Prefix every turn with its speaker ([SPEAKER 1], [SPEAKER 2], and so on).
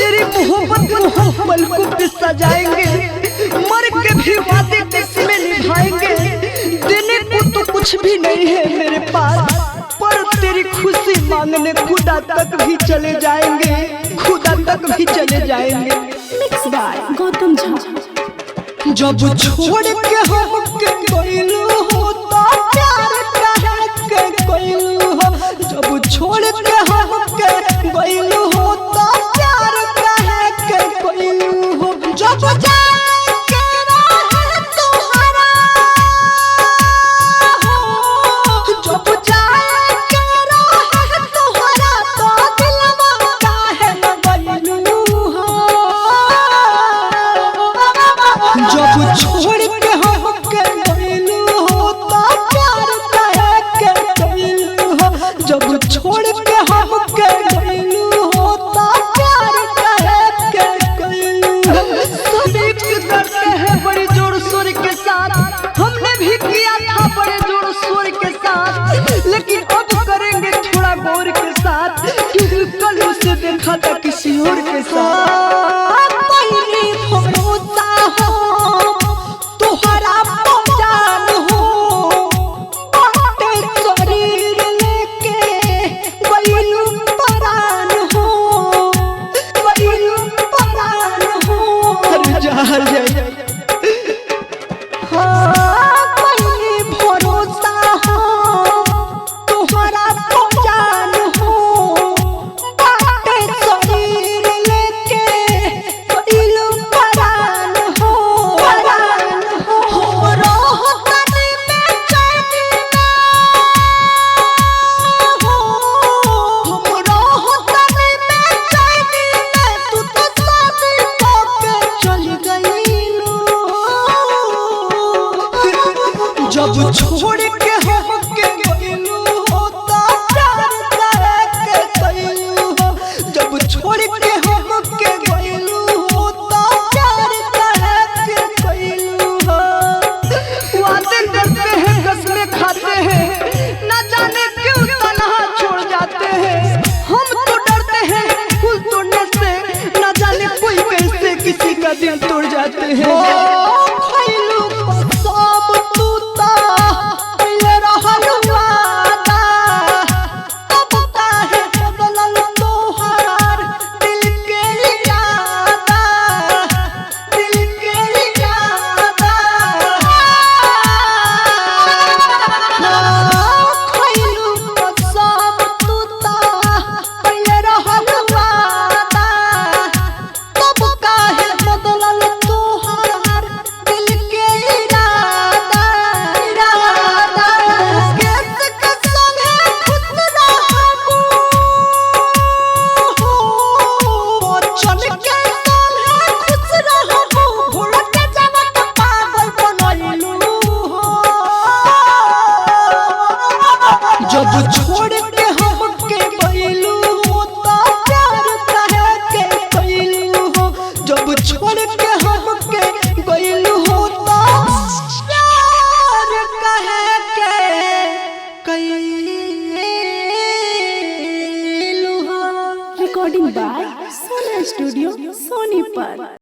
[SPEAKER 1] तेरी मोहब्बत को हम पलकों पे सजाएंगे, मर के भी वादे किसमें निभाएंगे। देने को तो कुछ भी नहीं है मेरे पास, पर तेरी खुशी मांगने खुदा तक भी चले जाएंगे, खुदा तक भी चले जाएंगे।
[SPEAKER 2] Mix by Gautam Jha.
[SPEAKER 1] जब छोड़ के हमके गइलू हो तो प्यार कहे के गइलू हो, जब छोड़ के हमके गइलू हो तो प्यार कहे के गइलू हो। जब जाए के रहे तुम्हारा हो, जब जाए के रहे तुम्हारा तो दिलवा काहे न गइलू हो। जब छोड़ के हमके गइलू हो तो प्यार कहे के गइलू हो, जब छोड़ के हमके गइलू हो तो प्यार कहे के गइलू हो। सभी करते हैं बड़ी जोर शोर के साथ, हमने भी किया था बड़े जोर शोर के साथ, लेकिन अब करेंगे थोड़ा गौर के साथ, क्योंकि कल उसे देखा था किसी और के साथ। पहली भरोसा हो तुहरा पहचान हो, बाटे शरीर लेके गइलू परान हो, गइलू परान हो। अरे जा जाए हाँ, पहली भरोसा हो तुहरा पहचान हो, बाटे शरीर लेके गइलू परान हो, परान हो। रोहतनी बेचैनी हो, हम रोहतनी बेचैनी में तू तो शादी करके चली गइलू। जब छोड़ के हमके गइलू हो तो प्यार कहे के गइलू हो, जब छोड़ के हमके गइलू हो तो प्यार कहे के गइलू हो। वादे करते हैं कसमें खाते हैं, न जाने क्यों तन्हा छोड़ जाते हैं। हम तो डरते हैं फूल तोड़ने से, न जाने कोई कैसे किसी का दिल तोड़ जाते हैं।